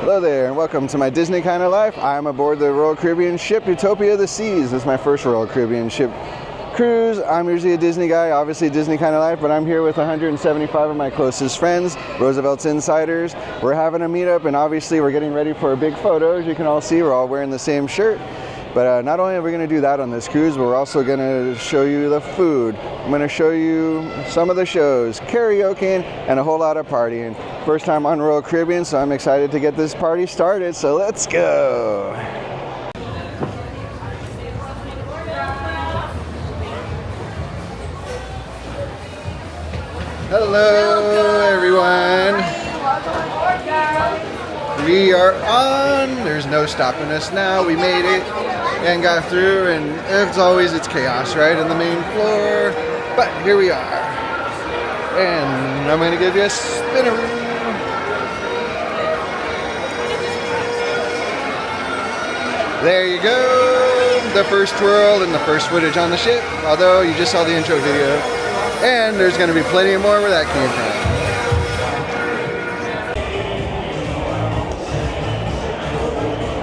Hello there and welcome to my Disney kind of life. I'm aboard the Royal Caribbean ship Utopia of the Seas. This is my first Royal Caribbean ship cruise. I'm usually a Disney guy, obviously Disney kind of life, but I'm here with 175 of my closest friends, RSVLTS Insiders. We're having a meetup and obviously we're getting ready for a big photo. As you can all see, we're all wearing the same shirt. But not only are we going to do that on this cruise, but we're also going to show you the food. I'm going to show you some of the shows, karaoke, and a whole lot of partying. First time on Royal Caribbean, so I'm excited to get this party started, so let's go! Hello everyone! We are on! There's no stopping us now, we made it and got through, and as always it's chaos right on the main floor, but here we are. And I'm going to give you a spinner. There you go, the first twirl and the first footage on the ship, although you just saw the intro video. And there's going to be plenty more where that came from.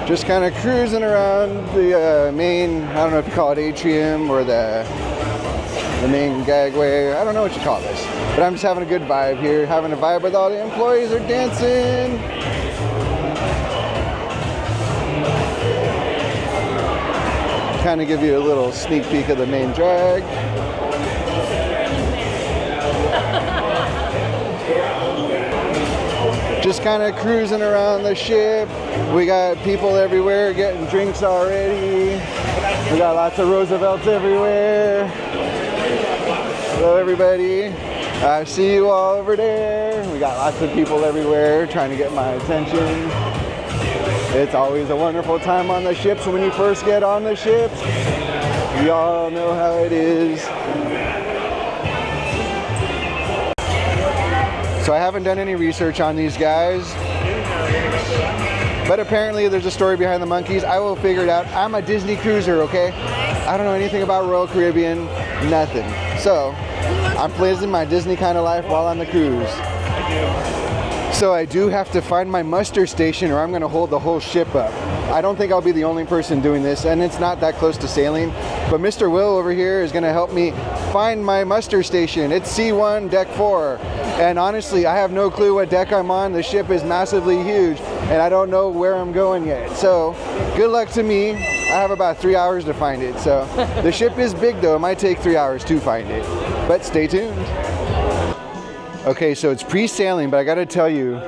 Just kind of cruising around the main, I don't know if you call it atrium or the main gagway. I don't know what you call this. But I'm just having a good vibe here, having a vibe with all the employees are dancing. Kind of give you a little sneak peek of the main drag. Just kind of cruising around the ship. We got people everywhere getting drinks already. We got lots of RSVLTS everywhere. Hello everybody. I see you all over there. We got lots of people everywhere trying to get my attention. It's always a wonderful time on the ships when you first get on the ships. We all know how it is. So I haven't done any research on these guys, but apparently there's a story behind the monkeys. I will figure it out. I'm a Disney cruiser, okay? I don't know anything about Royal Caribbean, nothing. So I'm living my Disney kind of life while on the cruise. So I do have to find my muster station or I'm going to hold the whole ship up. I don't think I'll be the only person doing this, and it's not that close to sailing. But Mr. Will over here is going to help me find my muster station. It's C1, deck 4. And honestly, I have no clue what deck I'm on. The ship is massively huge, and I don't know where I'm going yet. So good luck to me. I have about 3 hours to find it. So the ship is big though. It might take 3 hours to find it. But stay tuned. Okay, so it's pre-sailing, but I gotta tell you,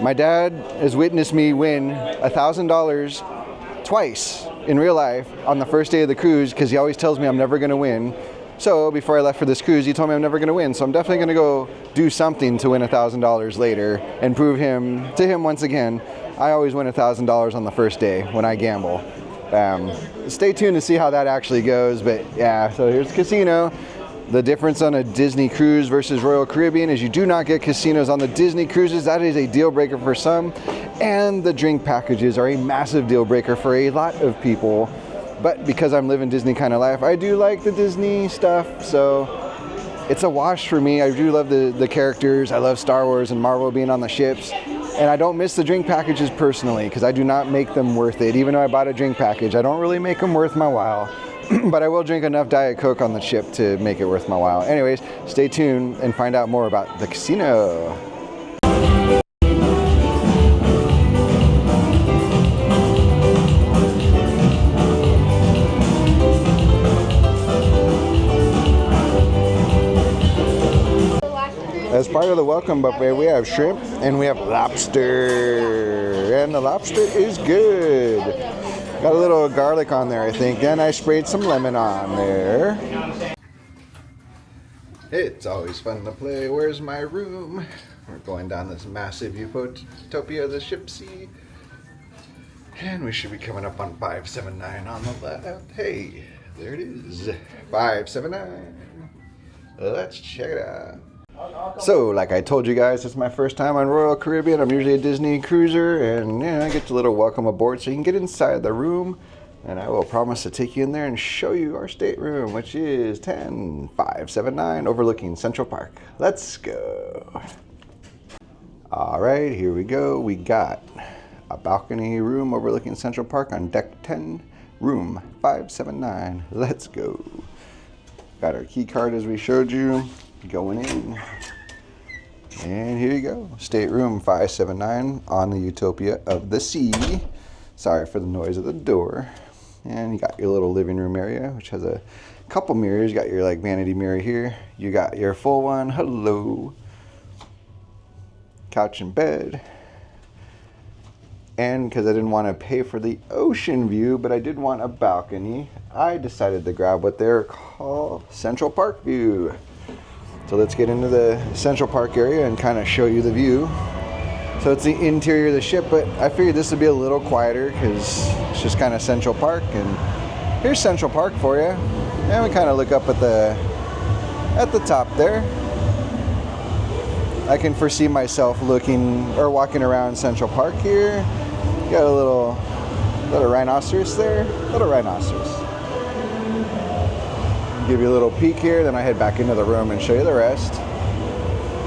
my dad has witnessed me win $1,000 twice in real life on the first day of the cruise, because he always tells me I'm never gonna win. So before I left for this cruise, he told me I'm never gonna win. So I'm definitely gonna go do something to win $1,000 later and prove to him once again. I always win $1,000 on the first day when I gamble. Stay tuned to see how that actually goes, but yeah, so here's the casino. The difference on a Disney cruise versus Royal Caribbean is you do not get casinos on the Disney cruises. That is a deal breaker for some. And the drink packages are a massive deal breaker for a lot of people. But because I'm living Disney kind of life, I do like the Disney stuff. So it's a wash for me. I do love the characters. I love Star Wars and Marvel being on the ships. And I don't miss the drink packages personally because I do not make them worth it. Even though I bought a drink package, I don't really make them worth my while. But I will drink enough Diet Coke on the ship to make it worth my while. Anyways, stay tuned and find out more about the casino. As part of the welcome buffet, we have shrimp and we have lobster. And the lobster is good. Got a little garlic on there, I think. Then I sprayed some lemon on there. It's always fun to play Where's My Room? We're going down this massive Utopia of the ship sea. And we should be coming up on 579 on the left. Hey, there it is. 579. Let's check it out. So, like I told you guys, it's my first time on Royal Caribbean. I'm usually a Disney cruiser, and I get a little welcome aboard so you can get inside the room. And I will promise to take you in there and show you our stateroom, which is 10579 overlooking Central Park. Let's go. All right, here we go. We got a balcony room overlooking Central Park on deck 10, room 579. Let's go. Got our key card as we showed you. Going in. And here you go. Stateroom 579 on the Utopia of the Sea. Sorry for the noise of the door. And you got your little living room area, which has a couple mirrors. You got your like vanity mirror here. You got your full one. Hello. Couch and bed. And because I didn't want to pay for the ocean view, but I did want a balcony, I decided to grab what they're called Central Park View. So let's get into the Central Park area and kind of show you the view. So it's the interior of the ship, but I figured this would be a little quieter because it's just kind of Central Park. And here's Central Park for you. And we kind of look up at the top there. I can foresee myself looking or walking around Central Park here. Got a little rhinoceros there. Little rhinoceros. Give you a little peek here, then I head back into the room and show you the rest.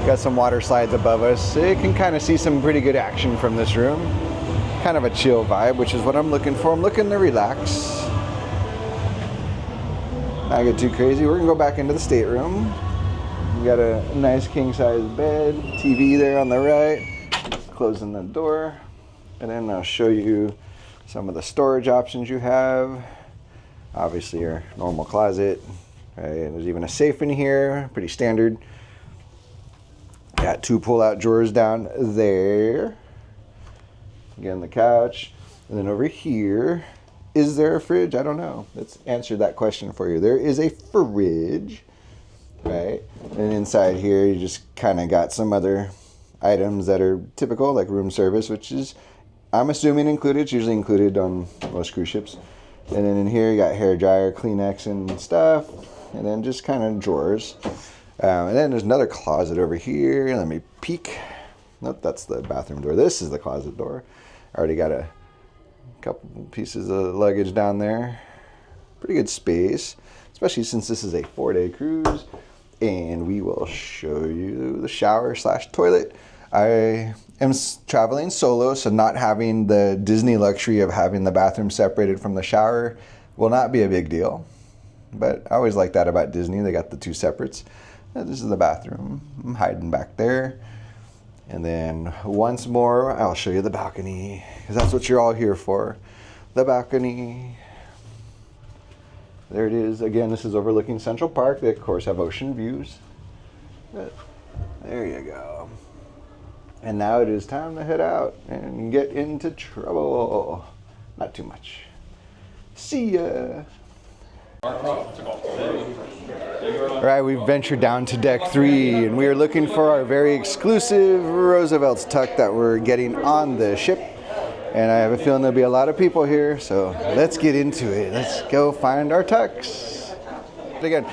Got some water slides above us. So you can kind of see some pretty good action from this room. Kind of a chill vibe, which is what I'm looking for. I'm looking to relax. Not get too crazy. We're gonna go back into the stateroom. We got a nice king size bed, TV there on the right. Closing the door. And then I'll show you some of the storage options you have. Obviously your normal closet. Right? There's even a safe in here, pretty standard. Got two pull-out drawers down there. Again, the couch. And then over here, is there a fridge? I don't know. Let's answer that question for you. There is a fridge, right? And inside here, you just kind of got some other items that are typical, like room service, which is, I'm assuming, included. It's usually included on most cruise ships. And then in here, you got hair dryer, Kleenex, and stuff. And then just kind of drawers. And then there's another closet over here. Let me peek. Nope, that's the bathroom door. This is the closet door. I already got a couple pieces of luggage down there. Pretty good space, especially since this is a 4-day cruise. And we will show you the shower / toilet. I am traveling solo, so not having the Disney luxury of having the bathroom separated from the shower will not be a big deal. But I always like that about Disney. They got the two separates. This is the bathroom. I'm hiding back there. And then once more, I'll show you the balcony, because that's what you're all here for. The balcony. There it is. Again, this is overlooking Central Park. They, of course, have ocean views. But there you go. And now it is time to head out and get into trouble. Not too much. See ya. Alright, we've ventured down to deck 3 and we are looking for our very exclusive Roosevelt's tuck that we're getting on the ship. And I have a feeling there'll be a lot of people here, so let's get into it. Let's go find our tucks. Again,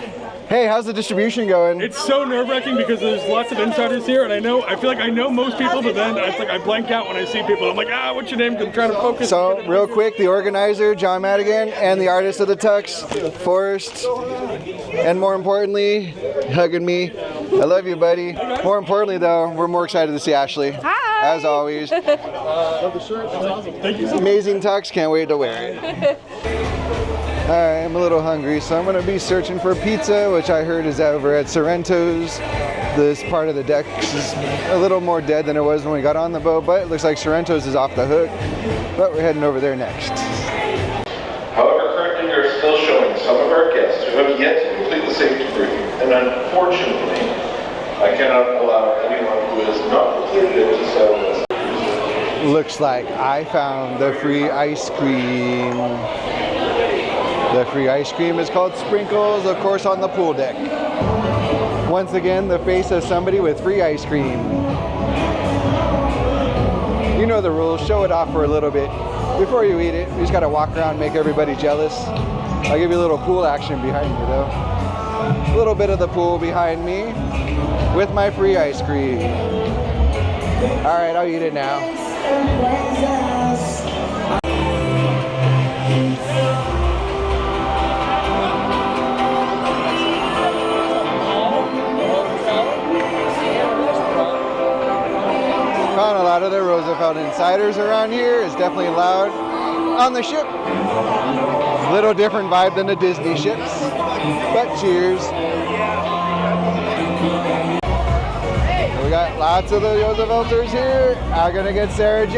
hey, how's the distribution going? It's so nerve-wracking because there's lots of insiders here, and I feel like I know most people, but then it's like I blank out when I see people. I'm like, what's your name? I'm trying to focus. So, real quick, the organizer, John Madigan, and the artist of the tux, Forrest, and more importantly, hugging me. I love you, buddy. More importantly, though, we're more excited to see Ashley. Hi. As always. Love the shirt. That's awesome. Thank you so much. Amazing tux. Can't wait to wear it. Alright, I'm a little hungry, so I'm going to be searching for pizza, which I heard is over at Sorrento's. This part of the deck is a little more dead than it was when we got on the boat, but it looks like Sorrento's is off the hook. But we're heading over there next. However, currently we are still showing some of our guests who have yet to complete the safety briefing, and unfortunately, I cannot allow anyone who is not completed it to settle this. Looks like I found the free ice cream. The free ice cream is called Sprinkles, of course, on the pool deck. Once again, the face of somebody with free ice cream. You know the rules, show it off for a little bit. Before you eat it, you just gotta walk around, make everybody jealous. I'll give you a little pool action behind me though. A little bit of the pool behind me with my free ice cream. All right, I'll eat it now. Found a lot of the Roosevelt Untitled Insiders around here. It's definitely loud on the ship. Little different vibe than the Disney ships, but cheers. We got lots of the RSVLTS here. I'm gonna get Sarah J.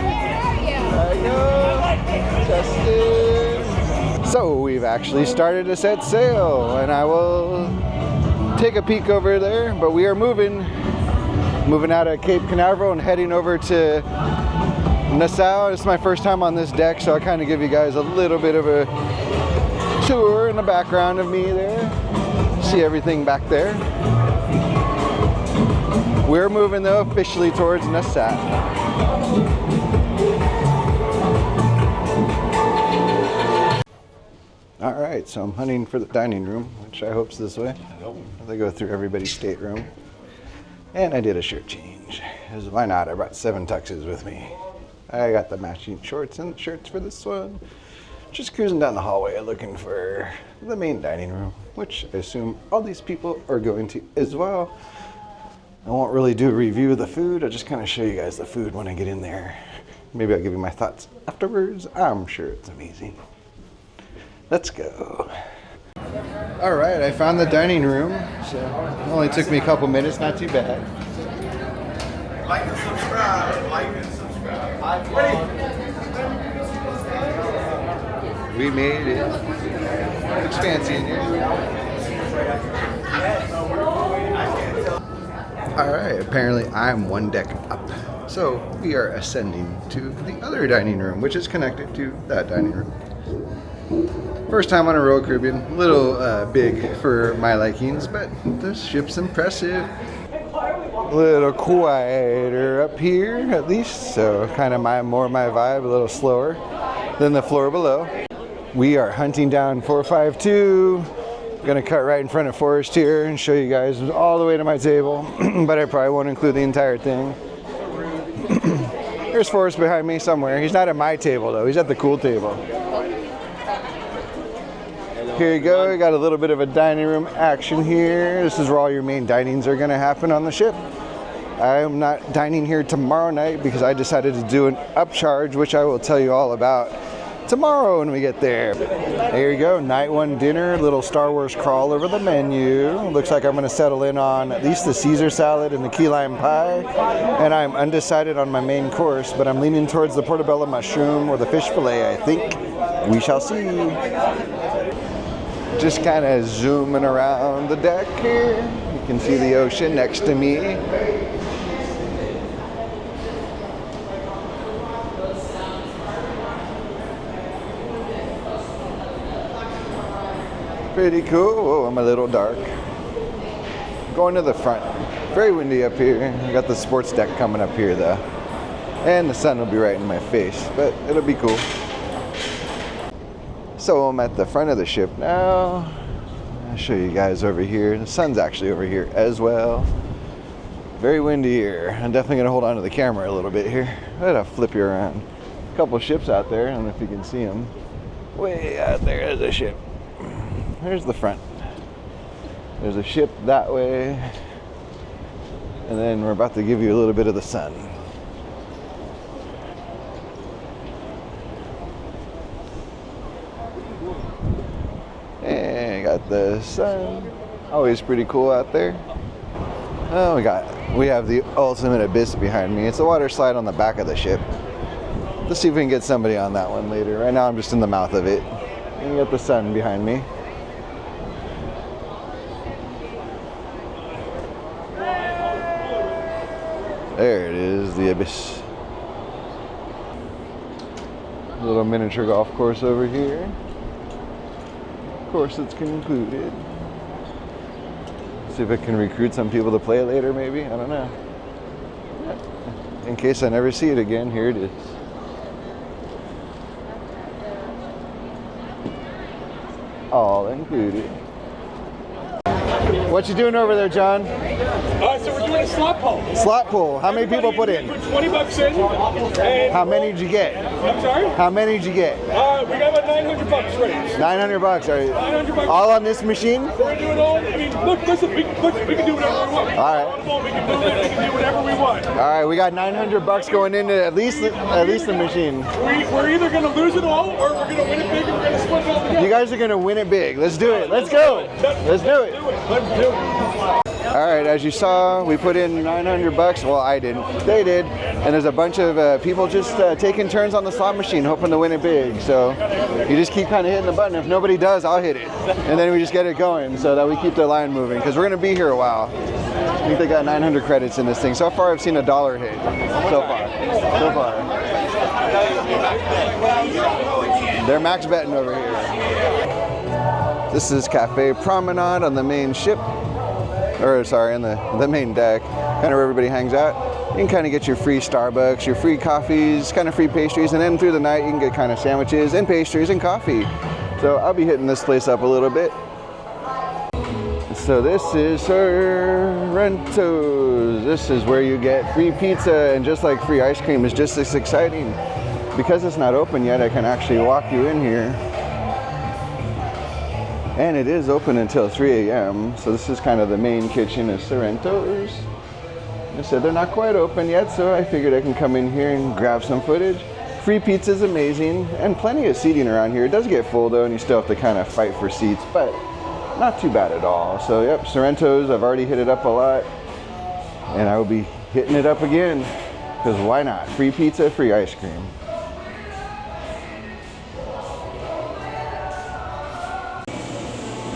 There you go. Justin. So we've actually started to set sail, and I will take a peek over there, but we are moving out of Cape Canaveral and heading over to Nassau. It's my first time on this deck, so I'll kind of give you guys a little bit of a tour in the background of me there. See everything back there. We're moving though officially towards Nassau. All right, so I'm hunting for the dining room, which I hope's this way. They go through everybody's stateroom. And I did a shirt change. Because why not? I brought 7 tuxes with me. I got the matching shorts and shirts for this one. Just cruising down the hallway looking for the main dining room, which I assume all these people are going to as well. I won't really do a review of the food. I'll just kind of show you guys the food when I get in there. Maybe I'll give you my thoughts afterwards. I'm sure it's amazing. Let's go. All right, I found the dining room. So it only took me a couple minutes, not too bad. Like and subscribe. Like and subscribe. We made it. Looks fancy in here. All right, apparently I'm one deck up. So we are ascending to the other dining room, which is connected to that dining room. First time on a Royal Caribbean, a little big for my likings, but the ship's impressive. A little quieter up here, at least, so kind of more my vibe, a little slower than the floor below. We are hunting down 452. Gonna cut right in front of Forrest here and show you guys all the way to my table, but I probably won't include the entire thing. There's Forrest behind me somewhere. He's not at my table though, he's at the cool table. Here you go, we got a little bit of a dining room action here. This is where all your main dinings are gonna happen on the ship. I'm not dining here tomorrow night because I decided to do an upcharge, which I will tell you all about tomorrow when we get there. There you go, night 1 dinner, little Star Wars crawl over the menu. Looks like I'm gonna settle in on at least the Caesar salad and the key lime pie. And I'm undecided on my main course, but I'm leaning towards the portobello mushroom or the fish fillet, I think. We shall see. Just kind of zooming around the deck here. You can see the ocean next to me. Pretty cool. Whoa, I'm a little dark. Going to the front. Very windy up here. I got the sports deck coming up here though. And the sun will be right in my face, but it'll be cool. So I'm at the front of the ship now. I'll show you guys over here. The sun's actually over here as well. Very windy here. I'm definitely gonna hold on to the camera a little bit here. I'm gonna flip you around. A couple ships out there. I don't know if you can see them. Way out there is a ship. There's the front. There's a ship that way. And then we're about to give you a little bit of the sun. And got the sun. Always pretty cool out there. Oh, we have the ultimate abyss behind me. It's a water slide on the back of the ship. Let's see if we can get somebody on that one later. Right now I'm just in the mouth of it. And you got the sun behind me. There it is, the abyss. Little miniature golf course over here. Of course, it's concluded. See if I can recruit some people to play later, maybe. I don't know. In case I never see it again, here it is. All included. What you doing over there, John? So we're doing a slot pull. Slot pull. How many people put in? Put 20 bucks in. And How many did you get? I'm sorry? How many did you get? We got about 900 bucks raised. 900 bucks. Are you 900 bucks. all on this machine? We're doing all. I mean, look, listen. We can do whatever we want. All right. We can do it. We can do whatever we want. All right, we got 900 bucks going into at least the machine. We're either going to lose it all, or we're going to win it big, and we're going to split it all together. You guys are gonna win it big. Let's do it. Let's go. Let's do it. Let's do it. All right, as you saw, we put in 900 bucks. Well, I didn't. They did. And there's a bunch of people just taking turns on the slot machine, hoping to win it big. So you just keep kind of hitting the button. If nobody does, I'll hit it. And then we just get it going so that we keep the line moving, because we're gonna be here a while. I think they got 900 credits in this thing. So far, I've seen $1 hit. So far. They're max betting over here. This is Cafe Promenade on the main ship. Or sorry, on the main deck, kind of where everybody hangs out. You can kind of get your free Starbucks, your free coffees, kind of free pastries, and then through the night you can get kind of sandwiches and pastries and coffee. So I'll be hitting this place up a little bit. So this is Sorrento's. This is where you get free pizza, and just like free ice cream is just as exciting. Because it's not open yet, I can actually walk you in here. And it is open until 3 a.m. So this is kind of the main kitchen of Sorrento's. I said they're not quite open yet, so I figured I can come in here and grab some footage. Free pizza is amazing, and plenty of seating around here. It does get full though, and you still have to kind of fight for seats, but not too bad at all. So yep, Sorrento's, I've already hit it up a lot, and I will be hitting it up again, because why not? Free pizza, free ice cream.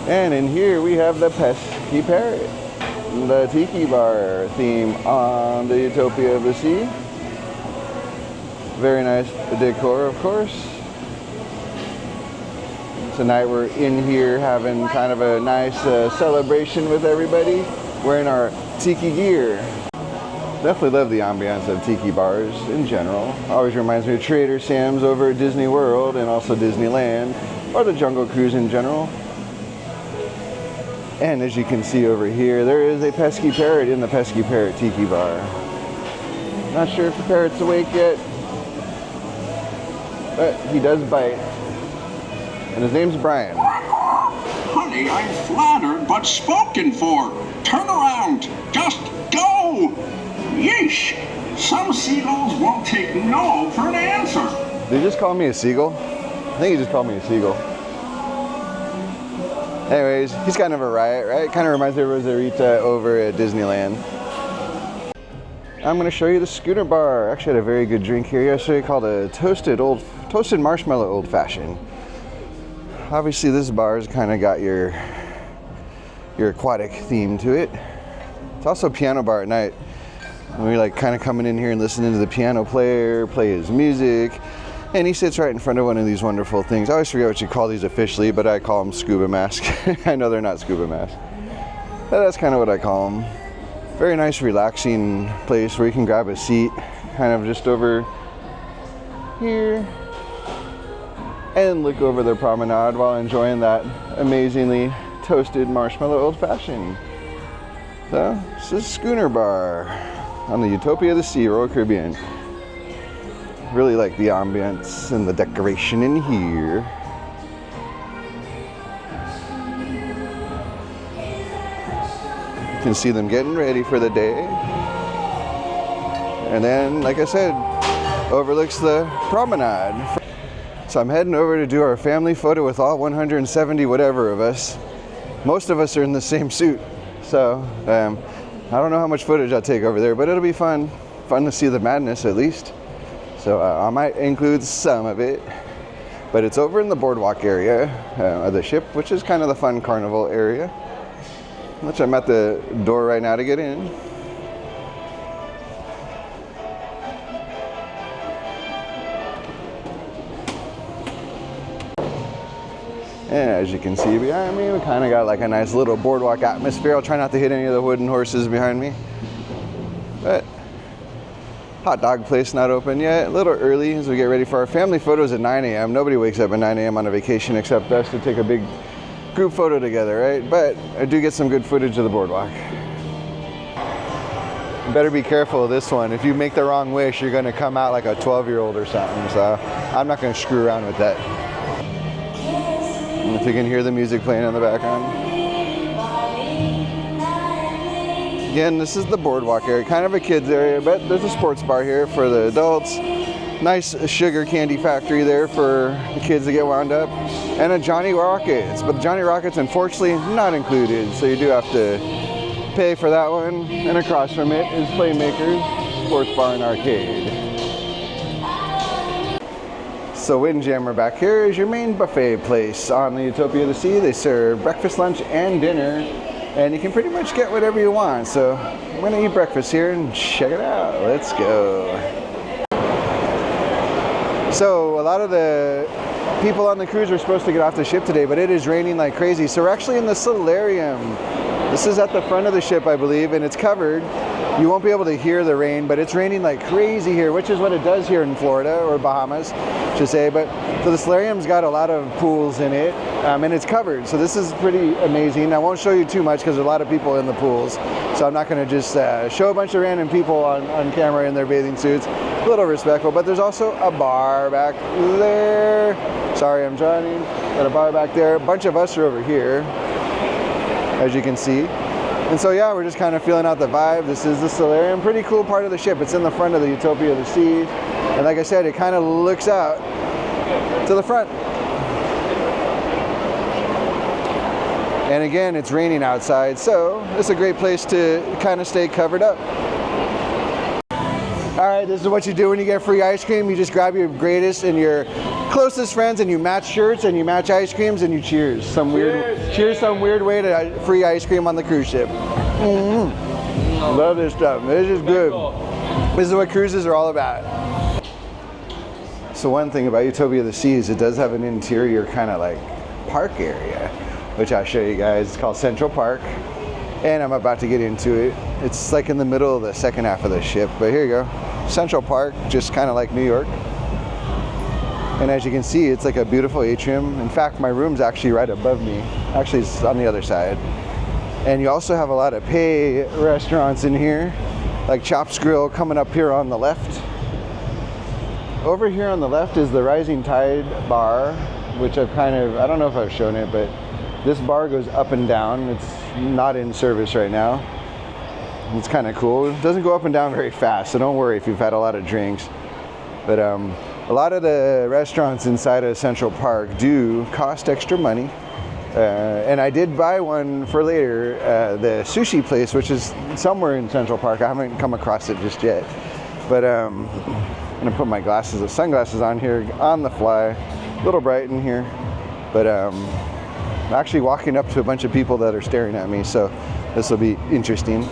And in here we have the Pesky Parrot, the tiki bar theme on the Utopia of the Sea. Very nice decor, of course. Tonight we're in here having kind of a nice celebration with everybody, wearing our tiki gear. Definitely love the ambiance of tiki bars in general. Always reminds me of Trader Sam's over at Disney World and also Disneyland, or the Jungle Cruise in general. And as you can see over here, there is a Pesky Parrot in the Pesky Parrot Tiki Bar. Not sure if the parrot's awake yet, but he does bite. And his name's Brian. Honey, I'm flattered but spoken for. Turn around. Just go. Yeesh. Some seagulls won't take no for an answer. Did he just call me a seagull? I think he just called me a seagull. Anyways, he's kind of a riot, right? Kind of reminds me of Rosarita over at Disneyland. I'm going to show you the Schooner Bar. Actually, I had a very good drink here yesterday called a toasted marshmallow old fashioned. Obviously, this bar's kind of got your aquatic theme to it. It's also a piano bar at night. We like kind of coming in here and listening to the piano player play his music. And he sits right in front of one of these wonderful things. I always forget what you call these officially, but I call them scuba masks. I know they're not scuba masks, but that's kind of what I call them. Very nice, relaxing place where you can grab a seat, kind of just over here, and look over the promenade while enjoying that amazingly toasted marshmallow old fashioned. So, this is Schooner Bar on the Utopia of the Sea, Royal Caribbean. Really like the ambience and the decoration in here. You can see them getting ready for the day. And then, like I said, overlooks the promenade. So I'm heading over to do our family photo with all 170 whatever of us. Most of us are in the same suit. So I don't know how much footage I'll take over there, but it'll be fun. Fun to see the madness at least. So I might include some of it, but it's over in the boardwalk area of the ship, which is kind of the fun carnival area, which I'm at the door right now to get in. And as you can see behind me, we kind of got like a nice little boardwalk atmosphere. I'll try not to hit any of the wooden horses behind me, but hot dog place not open yet. A little early as we get ready for our family photos at 9 a.m. Nobody wakes up at 9 a.m. on a vacation except us to take a big group photo together, right? But I do get some good footage of the boardwalk. You better be careful of this one. If you make the wrong wish, you're gonna come out like a 12-year-old or something. So I'm not gonna screw around with that. And if you can hear the music playing in the background. Again, this is the boardwalk area, kind of a kids area, but there's a sports bar here for the adults. Nice sugar candy factory there for the kids to get wound up. And a Johnny Rockets, but the Johnny Rockets unfortunately not included, so you do have to pay for that one. And across from it is Playmakers, sports bar and arcade. So Windjammer back here is your main buffet place on the Utopia of the Sea. They serve breakfast, lunch, and dinner, and you can pretty much get whatever you want. So I'm gonna eat breakfast here and check it out. Let's go. So a lot of the people on the cruise are supposed to get off the ship today, but it is raining like crazy. So we're actually in the solarium. This is at the front of the ship, I believe, and it's covered. You won't be able to hear the rain, but it's raining like crazy here, which is what it does here in Florida, or Bahamas, I should say. But so the solarium's got a lot of pools in it, and it's covered. So this is pretty amazing. I won't show you too much because there's a lot of people in the pools. So I'm not going to just show a bunch of random people on camera in their bathing suits. A little respectful, but there's also a bar back there. Sorry, I'm driving. Got a bar back there. A bunch of us are over here, as you can see. And so yeah, we're just kind of feeling out the vibe. This is the solarium, pretty cool part of the ship. It's in the front of the Utopia of the Sea. And like I said, it kind of looks out to the front. And again, it's raining outside, so it's a great place to kind of stay covered up. All right, this is what you do when you get free ice cream. You just grab your greatest and your closest friends and you match shirts and you match ice creams and you cheers. Some weird way to free ice cream on the cruise ship. Love this stuff. This is good. This is what cruises are all about. So one thing about Utopia of the Sea is it does have an interior kind of like park area, which I'll show you guys. It's called Central Park, and I'm about to get into it. It's like in the middle of the second half of the ship, but here you go. Central Park, just kind of like New York. And as you can see, it's like a beautiful atrium. In fact, my room's actually right above me. Actually, it's on the other side. And you also have a lot of pay restaurants in here, like Chops Grille coming up here on the left. Over here on the left is the Rising Tide bar, which I don't know if I've shown it, but this bar goes up and down. It's not in service right now. It's kind of cool. It doesn't go up and down very fast, so don't worry if you've had a lot of drinks. But a lot of the restaurants inside of Central Park do cost extra money. And I did buy one for later, the sushi place, which is somewhere in Central Park. I haven't come across it just yet. But I'm gonna put my sunglasses on here on the fly. A little bright in here. But I'm actually walking up to a bunch of people that are staring at me, so this will be interesting.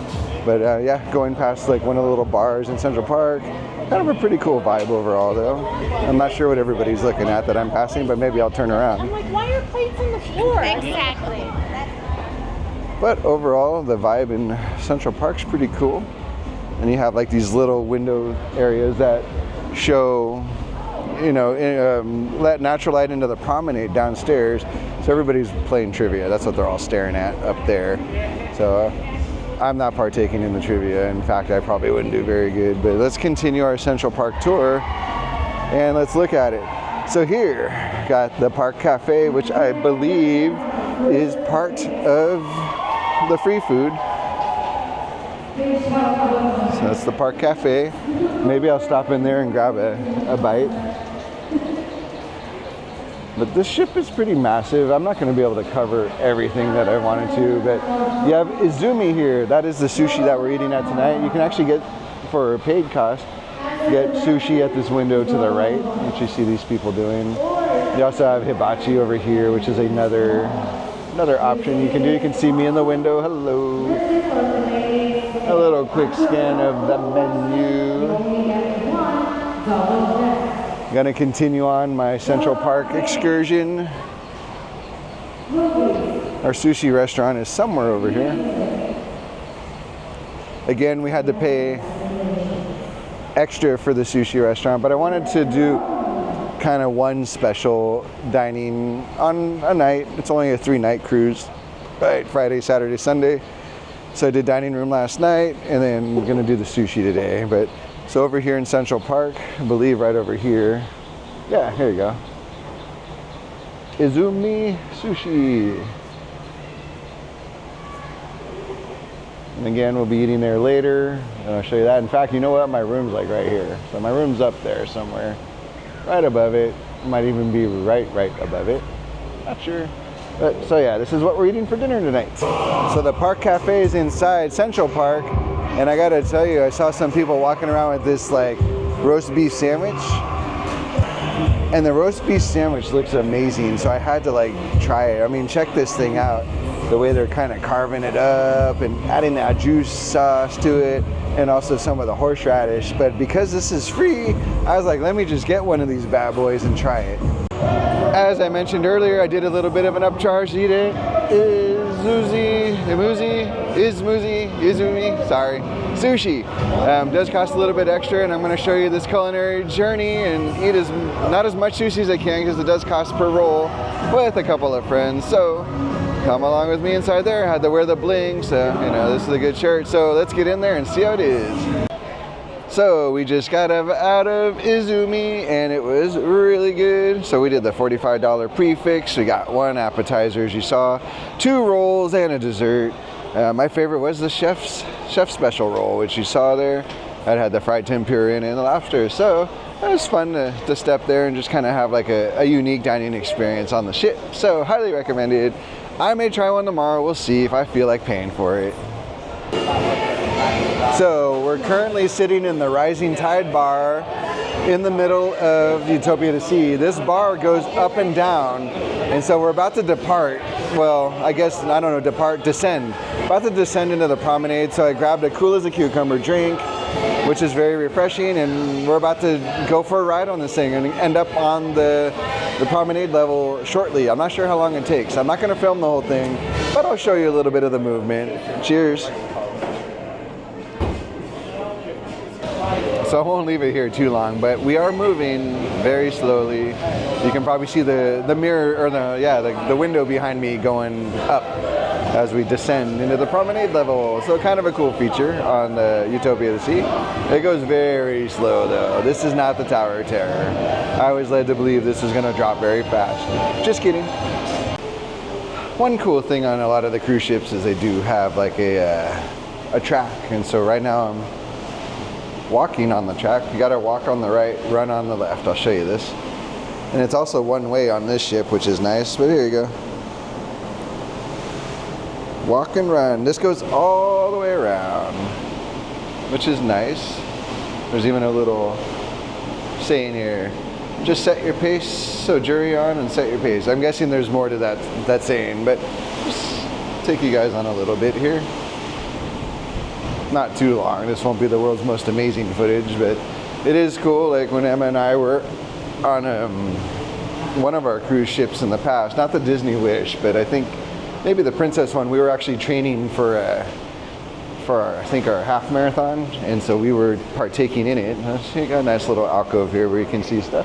But yeah, going past like one of the little bars in Central Park. Kind of a pretty cool vibe overall though. I'm not sure what everybody's looking at that I'm passing, but maybe I'll turn around. I'm like, why are plates on the floor? Exactly. But overall, the vibe in Central Park's pretty cool. And you have like these little window areas that show, you know, let natural light into the promenade downstairs. So everybody's playing trivia. That's what they're all staring at up there. So I'm not partaking in the trivia. In fact, I probably wouldn't do very good. But let's continue our Central Park tour and let's look at it. So here, got the Park Cafe, which I believe is part of the free food. So that's the Park Cafe. Maybe I'll stop in there and grab a bite. But this ship is pretty massive. I'm not going to be able to cover everything that I wanted to, but you have Izumi here. That is the sushi that we're eating at tonight. You can actually get, for a paid cost, get sushi at this window to the right, which you see these people doing. You also have hibachi over here, which is another option you can do. You can see me in the window. Hello. A little quick scan of the menu. Gonna continue on my Central Park excursion. Our sushi restaurant is somewhere over here. Again, we had to pay extra for the sushi restaurant, but I wanted to do kind of one special dining on a night. It's only a 3-night cruise, right? Friday, Saturday, Sunday. So I did dining room last night, and then I'm gonna do the sushi today. But so over here in Central Park, I believe right over here. Yeah, here you go. Izumi Sushi. And again, we'll be eating there later, and I'll show you that. In fact, you know what? My room's like right here. So my room's up there somewhere, right above it. Might even be right above it. Not sure. But, so yeah, this is what we're eating for dinner tonight. So the park cafe is inside Central Park, and I gotta tell you, I saw some people walking around with this like roast beef sandwich. And the roast beef sandwich looks amazing, so I had to like try it. I mean, check this thing out. The way they're kind of carving it up and adding that juice sauce to it, and also some of the horseradish. But because this is free, I was like, let me just get one of these bad boys and try it. As I mentioned earlier, I did a little bit of an upcharge to eat it. Izumi, sorry, sushi. Does cost a little bit extra, and I'm going to show you this culinary journey and eat not as much sushi as I can, because it does cost per roll, with a couple of friends. So come along with me inside there. I had to wear the bling, so you know, this is a good shirt. So let's get in there and see how it is. So we just got out of Izumi, and it was really good. So we did the $45 prefix. We got 1 appetizer, as you saw, 2 rolls, and a dessert. My favorite was the chef's special roll, which you saw there. I'd had the fried tempura and the lobster. So it was fun to step there and just kind of have like a unique dining experience on the ship. So highly recommended. I may try one tomorrow. We'll see if I feel like paying for it. So we're currently sitting in the Rising Tide bar in the middle of Utopia to Sea. This bar goes up and down, and so we're about to depart. Well, I guess, I don't know, descend. About to descend into the promenade, so I grabbed a cool as a cucumber drink, which is very refreshing, and we're about to go for a ride on this thing and end up on the promenade level shortly. I'm not sure how long it takes. I'm not going to film the whole thing, but I'll show you a little bit of the movement. Cheers. So I won't leave it here too long, but we are moving very slowly. You can probably see the mirror, or the window behind me going up as we descend into the promenade level. So kind of a cool feature on the Utopia to Sea. It goes very slow though. This is not the Tower of Terror. I was led to believe this is gonna drop very fast. Just kidding. One cool thing on a lot of the cruise ships is they do have like a track, and so right now I'm walking on the track. You gotta walk on the right, run on the left. I'll show you this. And it's also one way on this ship, which is nice, but here you go. Walk and run. This goes all the way around, which is nice. There's even a little saying here, just set your pace, so jury on and set your pace. I'm guessing there's more to that saying, but just take you guys on a little bit here. Not too long. This won't be the world's most amazing footage, but it is cool. Like when Emma and I were on one of our cruise ships in the past, not the Disney Wish, but I think maybe the Princess one, we were actually training for I think our half marathon, and so we were partaking in it. You got a nice little alcove here where you can see stuff.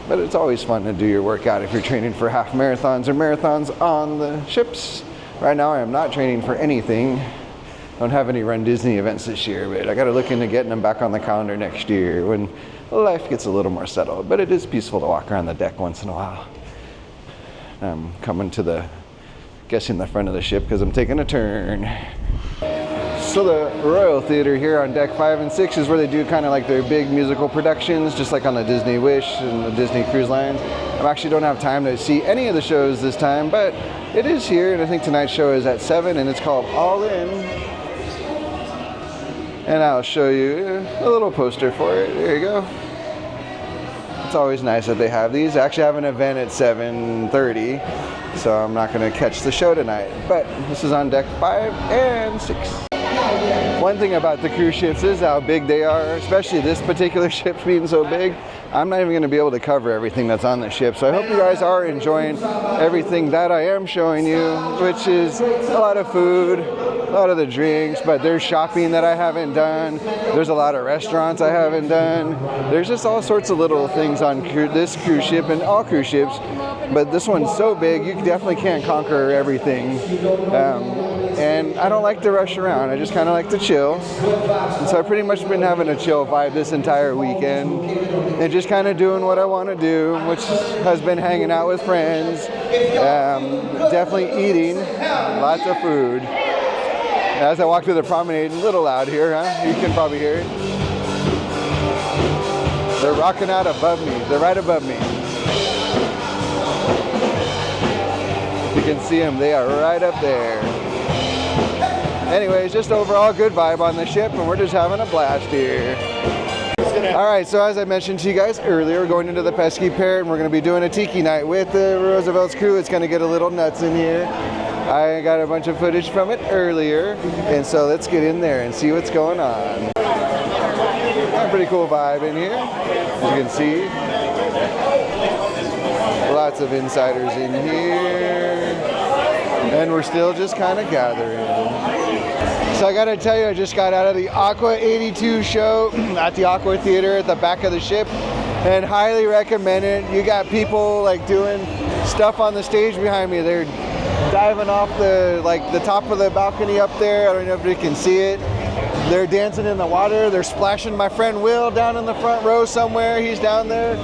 But it's always fun to do your workout if you're training for half marathons or marathons on the ships. Right now I am not training for anything. Don't have any Run Disney events this year, but I got to look into getting them back on the calendar next year when life gets a little more settled. But it is peaceful to walk around the deck once in a while. I'm coming to guessing the front of the ship because I'm taking a turn. So the Royal Theater here on deck 5 and 6 is where they do kind of like their big musical productions, just like on the Disney Wish and the Disney Cruise Lines. I actually don't have time to see any of the shows this time, but it is here, and I think tonight's show is at 7, and it's called All In. And I'll show you a little poster for it. There you go. It's always nice that they have these. I actually have an event at 7:30, so I'm not going to catch the show tonight. But this is on deck 5 and 6. One thing about the cruise ships is how big they are, especially this particular ship being so big. I'm not even going to be able to cover everything that's on the ship, so I hope you guys are enjoying everything that I am showing you, which is a lot of food, a lot of the drinks, but there's shopping that I haven't done. There's a lot of restaurants I haven't done. There's just all sorts of little things on this cruise ship and all cruise ships, but this one's so big you definitely can't conquer everything. and I don't like to rush around. I just kind of like to chill. And so I've pretty much been having a chill vibe this entire weekend and just kind of doing what I want to do, which has been hanging out with friends, definitely eating lots of food. As I walk through the promenade, a little loud here, huh? You can probably hear it. They're rocking out above me. They're right above me. You can see them. They are right up there. Anyways, just overall good vibe on the ship, and we're just having a blast here. All right, so as I mentioned to you guys earlier, we're going into the Pesky Parrot, and we're going to be doing a tiki night with the Roosevelt's crew. It's going to get a little nuts in here. I got a bunch of footage from it earlier, and so let's get in there and see what's going on. Got a pretty cool vibe in here, as you can see. Lots of insiders in here, and we're still just kind of gathering. So I gotta tell you, I just got out of the Aqua 82 show at the Aqua Theater at the back of the ship, and highly recommend it. You got people like doing stuff on the stage behind me. They're diving off the top of the balcony up there. I don't know if you can see it. They're dancing in the water. They're splashing. My friend Will down in the front row somewhere. He's down there.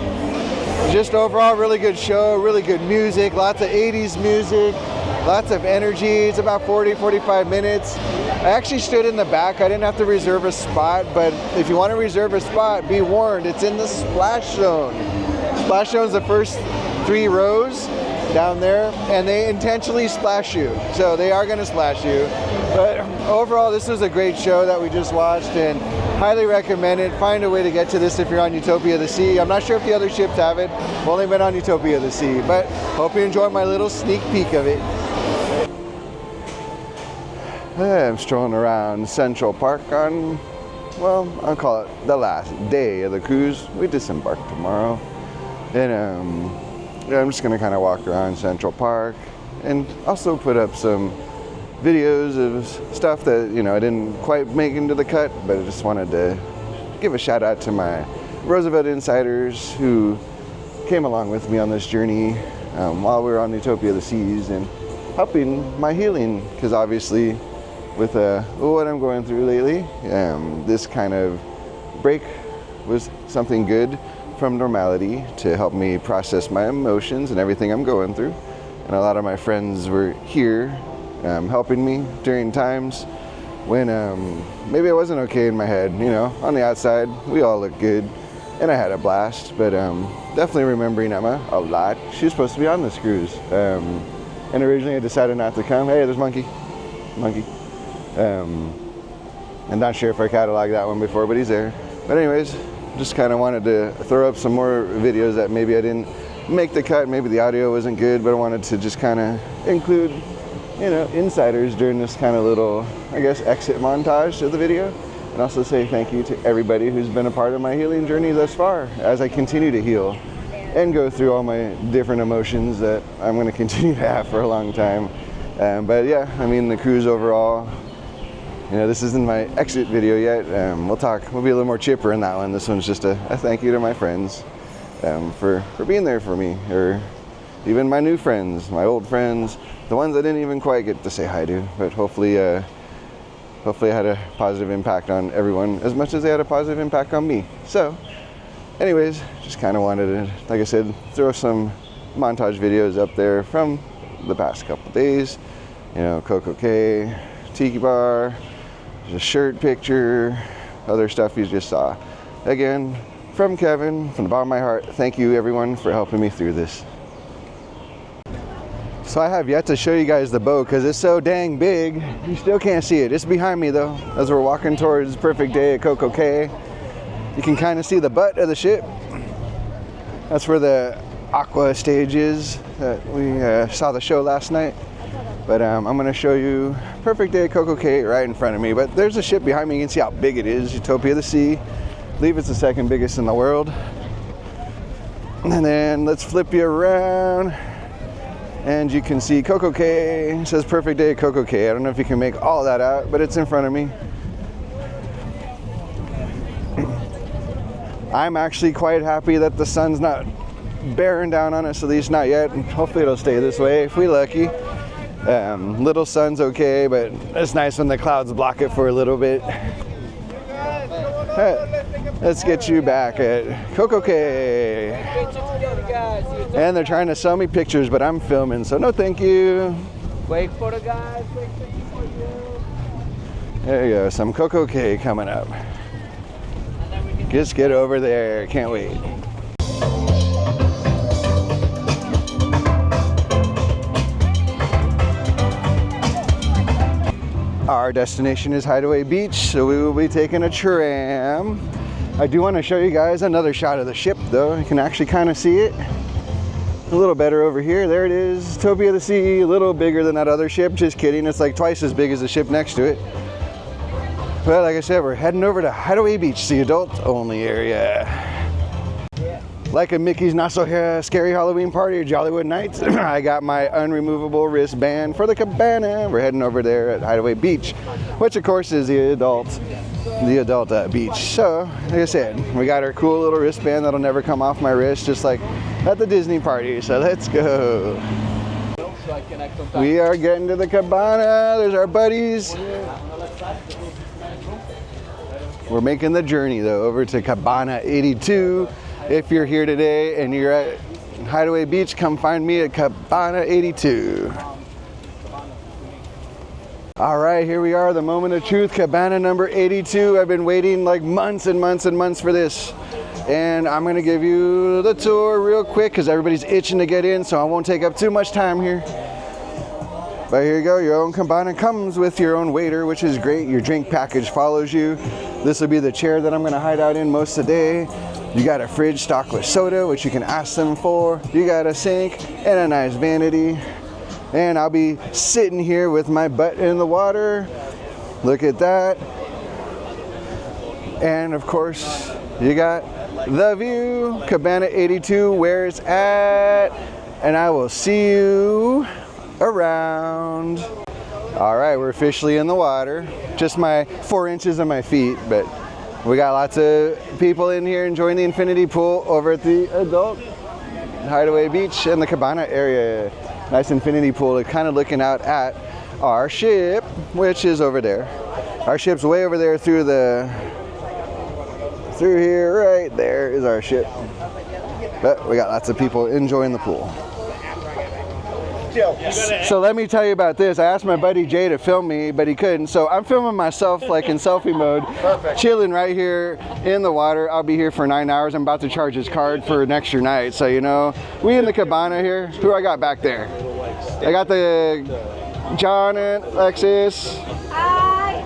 Just overall, really good show, really good music, lots of 80s music, lots of energy. It's about 40-45 minutes. I actually stood in the back. I didn't have to reserve a spot, but if you want to reserve a spot, be warned, it's in the splash zone. Splash zone's the first 3 rows down there, and they intentionally splash you. So they are going to splash you. But overall, this was a great show that we just watched, and highly recommend it. Find a way to get to this if you're on Utopia of the Sea. I'm not sure if the other ships have it. I've only been on Utopia of the Sea, but hope you enjoy my little sneak peek of it. I'm strolling around Central Park on, well, I'll call it the last day of the cruise. We disembark tomorrow. And I'm just gonna kind of walk around Central Park and also put up some videos of stuff that, you know, I didn't quite make into the cut, but I just wanted to give a shout out to my Roosevelt Insiders who came along with me on this journey while we were on Utopia of the Seas and helping my healing, because obviously with what I'm going through lately, this kind of break was something good from normality to help me process my emotions and everything I'm going through. And a lot of my friends were here helping me during times when maybe I wasn't okay in my head. You know, on the outside, we all look good, and I had a blast, but definitely remembering Emma a lot. She was supposed to be on this cruise, and originally I decided not to come. Hey, there's Monkey. I'm not sure if I cataloged that one before, but he's there. But anyways, just kind of wanted to throw up some more videos that maybe I didn't make the cut, maybe the audio wasn't good, but I wanted to just kind of include, you know, insiders during this kind of little, I guess, exit montage of the video, and also say thank you to everybody who's been a part of my healing journey thus far as I continue to heal and go through all my different emotions that I'm going to continue to have for a long time. But yeah, I mean, the cruise overall, you know, this isn't my exit video yet. We'll be a little more chipper in that one. This one's just a thank you to my friends for being there for me, or even my new friends, my old friends, the ones I didn't even quite get to say hi to, but hopefully I had a positive impact on everyone as much as they had a positive impact on me. So anyways, just kind of wanted to, like I said, throw some montage videos up there from the past couple days. You know, Coco Cay, Tiki Bar, there's a shirt picture, other stuff you just saw. Again, from Kevin, from the bottom of my heart, thank you everyone for helping me through this. So I have yet to show you guys the boat because it's so dang big, you still can't see it. It's behind me though, as we're walking towards Perfect Day at Coco Cay. You can kind of see the butt of the ship. That's where the aqua stage is that we saw the show last night. But I'm going to show you Perfect Day at Coco Cay right in front of me. But there's a ship behind me. You can see how big it is. Utopia of the Sea. I believe it's the second biggest in the world. And then let's flip you around. And you can see Coco Cay. It says Perfect Day at Coco Cay. I don't know if you can make all that out, but it's in front of me. I'm actually quite happy that the sun's not bearing down on us, at least not yet. Hopefully it'll stay this way if we're lucky. Little sun's okay, but it's nice when the clouds block it for a little bit. Hey, let's get you back at Coco Cay. And they're trying to sell me pictures, but I'm filming, so no thank you. Wait for the guys, wait for you. There you go, some Coco Cay coming up. Just get over there, can't wait. Our destination is Hideaway Beach, so we will be taking a tram. I do want to show you guys another shot of the ship though. You can actually kind of see it. A little better over here. There it is, Utopia of the Sea, a little bigger than that other ship. Just kidding, it's like twice as big as the ship next to it. But like I said, we're heading over to Hideaway Beach, the adult only area. Like a Mickey's Not So Scary Halloween Party or Jollywood Nights, I got my unremovable wristband for the cabana. We're heading over there at Hideaway Beach, which of course is the adult beach. So, like I said, we got our cool little wristband that'll never come off my wrist, just like at the Disney party. So let's go. We are getting to the cabana. There's our buddies. We're making the journey though over to Cabana 82. If you're here today and you're at Hideaway Beach, come find me at Cabana 82. All right, here we are, the moment of truth, Cabana number 82. I've been waiting like months and months and months for this. And I'm gonna give you the tour real quick because everybody's itching to get in, so I won't take up too much time here. But here you go, your own cabana comes with your own waiter, which is great. Your drink package follows you. This will be the chair that I'm gonna hide out in most of the day. You got a fridge stocked with soda, which you can ask them for. You got a sink and a nice vanity. And I'll be sitting here with my butt in the water. Look at that. And of course, you got the view, Cabana 82, where it's at. And I will see you around. All right, we're officially in the water. Just my 4 inches of my feet, but we got lots of people in here enjoying the infinity pool over at the adult Hideaway Beach and the Cabana area. Nice infinity pool, kind of looking out at our ship, which is over there. Our ship's way over there through here, right there is our ship. But we got lots of people enjoying the pool. So let me tell you about this. I asked my buddy Jay to film me, but he couldn't. So I'm filming myself like in selfie mode, chilling right here in the water. I'll be here for 9 hours. I'm about to charge his card for an extra night. So, you know, we in the cabana here. Who I got back there? I got the John and Alexis. Hi.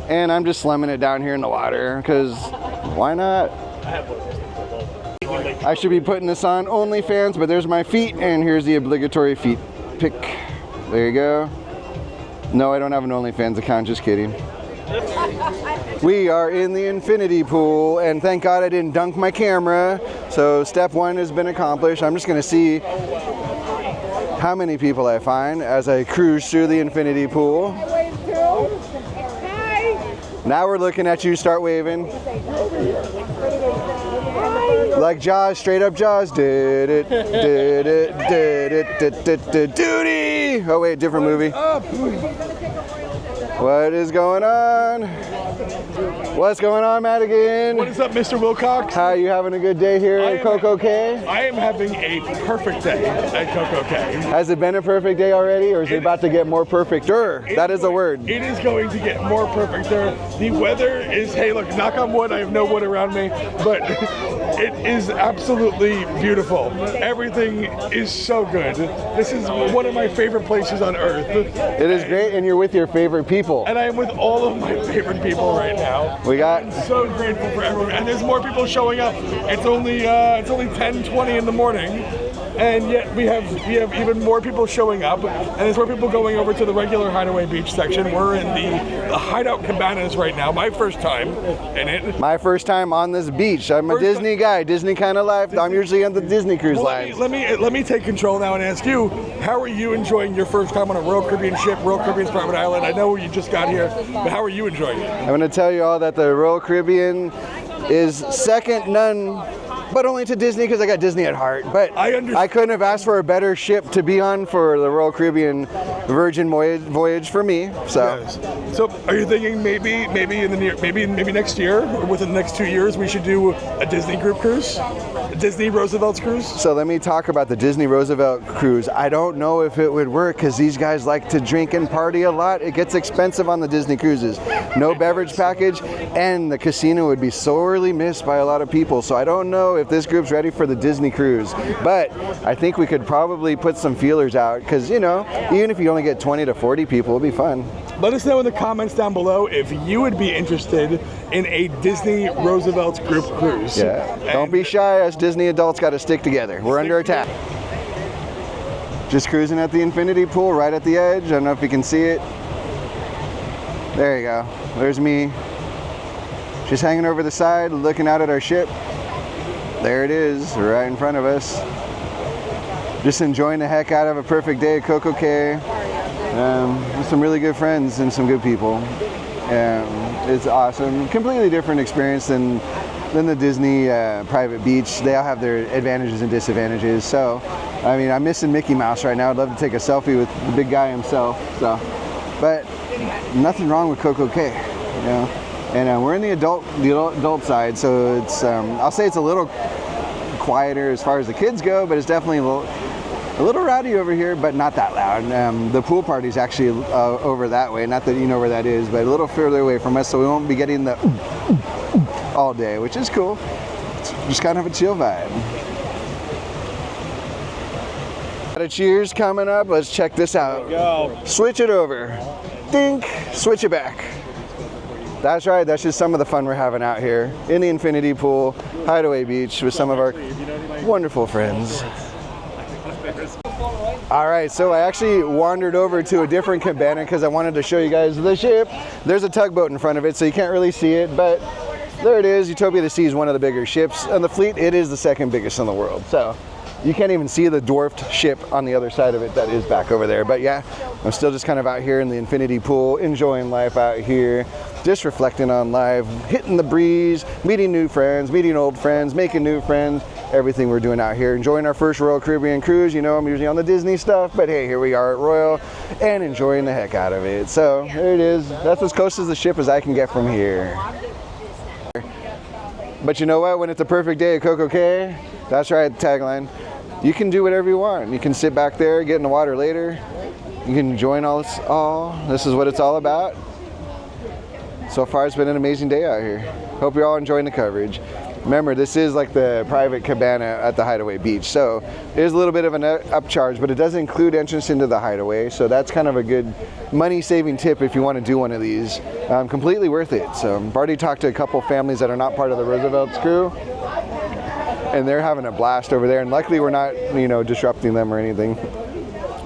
And I'm just slumming it down here in the water because why not? I should be putting this on OnlyFans, but there's my feet, and here's the obligatory feet pic. There you go. No, I don't have an OnlyFans account, just kidding. We are in the infinity pool, and thank God I didn't dunk my camera. So step 1 has been accomplished. I'm just gonna see how many people I find as I cruise through the infinity pool. Now we're looking at you, start waving. Like Jaws, straight up Jaws. Did it, duty. Oh wait, different movie. What is going on? What's going on, Madigan? What is up, Mr. Wilcox? How are you having a good day here at Coco Cay? I am having a perfect day at Coco Cay. Has it been a perfect day already, or is it about to get more perfecter? That is a word. It is going to get more perfecter. The weather is, hey look, knock on wood, I have no wood around me, but it is absolutely beautiful. Everything is so good. This is one of my favorite places on earth. It is great, and you're with your favorite people. And I am with all of my favorite people right now. I'm so grateful for everyone, and there's more people showing up. It's only 10:20 in the morning, and yet we have even more people showing up, and there's more people going over to the regular Hideaway Beach section. We're in the hideout cabanas right now. My first time in it. My first time on this beach. I'm a Disney guy, Disney kind of life. I'm usually on the Disney cruise line. Let me take control now and ask you, how are you enjoying your first time on a Royal Caribbean ship, Royal Caribbean's private island? I know you just got here, but how are you enjoying it? I'm going to tell you all that the Royal Caribbean is second none but only to Disney because I got Disney at heart. But I couldn't have asked for a better ship to be on for the Royal Caribbean Virgin voyage for me. So, yes. So are you thinking maybe in the maybe next year or within the next 2 years we should do a Disney group cruise, a Disney Roosevelt's cruise? So let me talk about the Disney Roosevelt cruise. I don't know if it would work because these guys like to drink and party a lot. It gets expensive on the Disney cruises. No beverage package, and the casino would be sorely missed by a lot of people. So I don't know if this group's ready for the Disney cruise, but I think we could probably put some feelers out because, you know, even if you only get 20 to 40 people, it'll be fun. Let us know in the comments down below if you would be interested in a Disney Roosevelt group cruise. Yeah, don't be shy. Us Disney adults got to stick together. We're under attack. Just cruising at the infinity pool right at the edge. I don't know if you can see it. There you go. There's me. Just hanging over the side, looking out at our ship. There it is, right in front of us. Just enjoying the heck out of a perfect day at Coco Cay. With some really good friends and some good people. It's awesome. Completely different experience than the Disney private beach. They all have their advantages and disadvantages. So, I mean, I'm missing Mickey Mouse right now. I'd love to take a selfie with the big guy himself. So, but nothing wrong with Coco Cay, you know. And we're in the adult side, so it's I'll say it's a little quieter as far as the kids go, but it's definitely a little rowdy over here, but not that loud. The pool party's actually over that way. Not that you know where that is, but a little further away from us, so we won't be getting the all day, which is cool. It's just kind of a chill vibe. Got a cheers coming up. Let's check this out. Go. Switch it over. Dink. Switch it back. That's right. That's just some of the fun we're having out here in the infinity pool, Hideaway Beach, with some of our wonderful friends. All right, so I actually wandered over to a different cabana because I wanted to show you guys the ship. There's a tugboat in front of it, so you can't really see it, but there it is. Utopia of the Sea is one of the bigger ships. And the fleet, it is the second biggest in the world. So you can't even see the dwarfed ship on the other side of it that is back over there. But yeah, I'm still just kind of out here in the infinity pool, enjoying life out here, just reflecting on life, hitting the breeze, meeting new friends, meeting old friends, making new friends, everything we're doing out here. Enjoying our first Royal Caribbean cruise. You know, I'm usually on the Disney stuff, but hey, here we are at Royal and enjoying the heck out of it. So there it is. That's as close as the ship as I can get from here. But you know what? When it's a perfect day at Coco Cay, that's right, the tagline, you can do whatever you want. You can sit back there, get in the water later. You can join all this. This is what it's all about. So far, it's been an amazing day out here. Hope you're all enjoying the coverage. Remember, this is like the private cabana at the Hideaway Beach, so it is a little bit of an upcharge, but it does include entrance into the Hideaway, so that's kind of a good money-saving tip if you want to do one of these. Completely worth it. So I've already talked to a couple families that are not part of the Roosevelt's crew, and they're having a blast over there, and luckily we're not, you know, disrupting them or anything.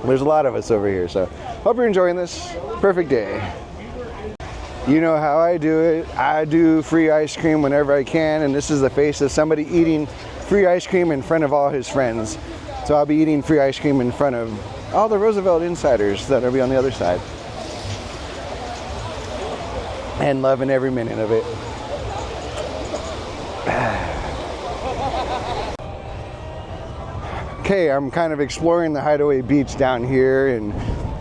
There's a lot of us over here, so hope you're enjoying this. Perfect day. You know how I do it. I do free ice cream whenever I can, and this is the face of somebody eating free ice cream in front of all his friends. So I'll be eating free ice cream in front of all the Roosevelt Insiders that'll be on the other side. And loving every minute of it. Okay, I'm kind of exploring the Hideaway Beach down here, and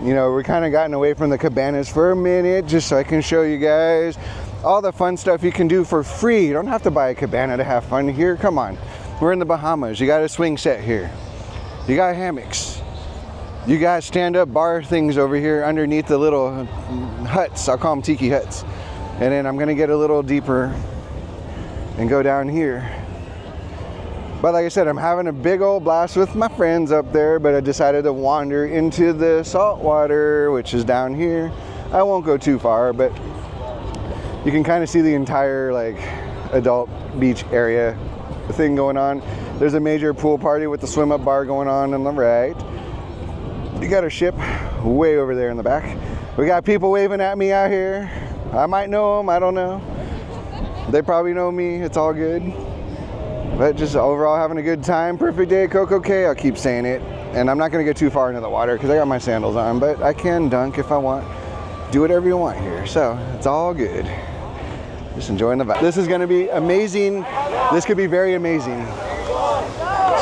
you know, we're kind of gotten away from the cabanas for a minute just so I can show you guys all the fun stuff you can do for free. You don't have to buy a cabana to have fun here. Come on, we're in the Bahamas. You got a swing set here. You got hammocks. You got stand-up bar things over here underneath the little huts. I'll call them tiki huts. And then I'm gonna get a little deeper and go down here. But like I said, I'm having a big old blast with my friends up there, but I decided to wander into the salt water, which is down here. I won't go too far, but you can kind of see the entire like adult beach area thing going on. There's a major pool party with the swim up bar going on the right. You got our ship way over there in the back. We got people waving at me out here. I might know them, I don't know. They probably know me, it's all good. But just overall having a good time. Perfect day at Coco Cay, I'll keep saying it. And I'm not gonna get too far into the water because I got my sandals on, but I can dunk if I want. Do whatever you want here, so it's all good. Just enjoying the vibe. This is gonna be amazing. This could be very amazing.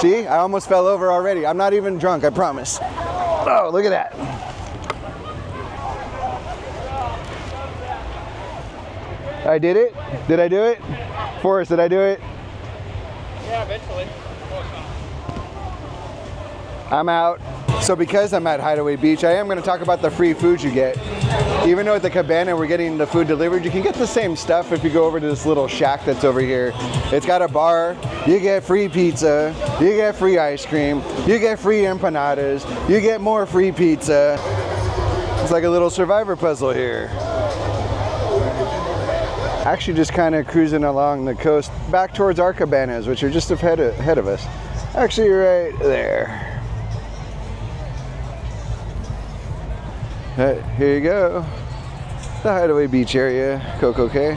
See, I almost fell over already. I'm not even drunk, I promise. Oh, look at that. I did it? Did I do it? Forrest, did I do it? Yeah, eventually. I'm out. So because I'm at Hideaway Beach, I am going to talk about the free food you get. Even though at the cabana we're getting the food delivered, you can get the same stuff if you go over to this little shack that's over here. It's got a bar, you get free pizza, you get free ice cream, you get free empanadas, you get more free pizza. It's like a little survivor puzzle here. Actually just kind of cruising along the coast back towards our cabanas, which are just ahead of us. Actually right there. Here you go. The Hideaway Beach area, Coco Cay.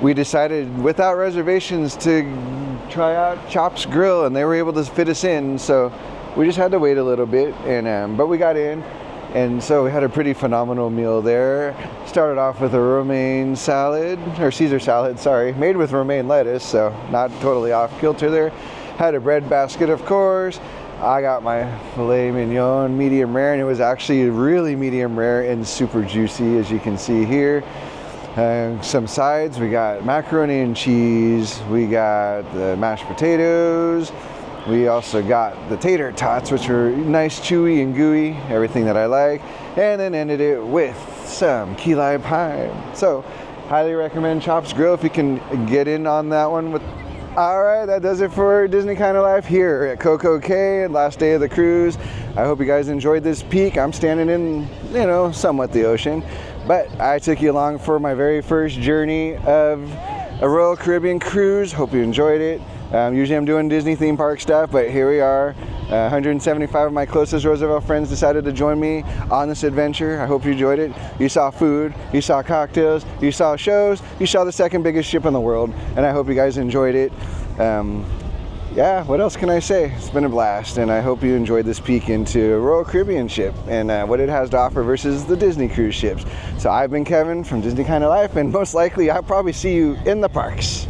We decided without reservations to try out Chops Grill, and they were able to fit us in, so we just had to wait a little bit, and but we got in. And so we had a pretty phenomenal meal there. Started off with a romaine salad, or Caesar salad, sorry, made with romaine lettuce, so not totally off kilter there. Had a bread basket, of course. I got my filet mignon medium rare, and it was actually really medium rare and super juicy, as you can see here. Some sides, we got macaroni and cheese, we got the mashed potatoes, we also got the tater tots, which are nice, chewy and gooey, everything that I like, and then ended it with some key lime pie. So, highly recommend Chops Grill if you can get in on that one. Alright, that does it for Disney Kind of Life here at Coco Cay, last day of the cruise. I hope you guys enjoyed this peek. I'm standing in, you know, somewhat the ocean, but I took you along for my very first journey of a Royal Caribbean cruise. Hope you enjoyed it. Usually I'm doing Disney theme park stuff, but here we are. 175 of my closest Roosevelt friends decided to join me on this adventure. I hope you enjoyed it. You saw food, you saw cocktails, you saw shows, you saw the second biggest ship in the world, and I hope you guys enjoyed it. Yeah, what else can I say? It's been a blast, and I hope you enjoyed this peek into a Royal Caribbean ship and what it has to offer versus the Disney cruise ships. So I've been Kevin from Disney Kind of Life, and most likely I'll probably see you in the parks.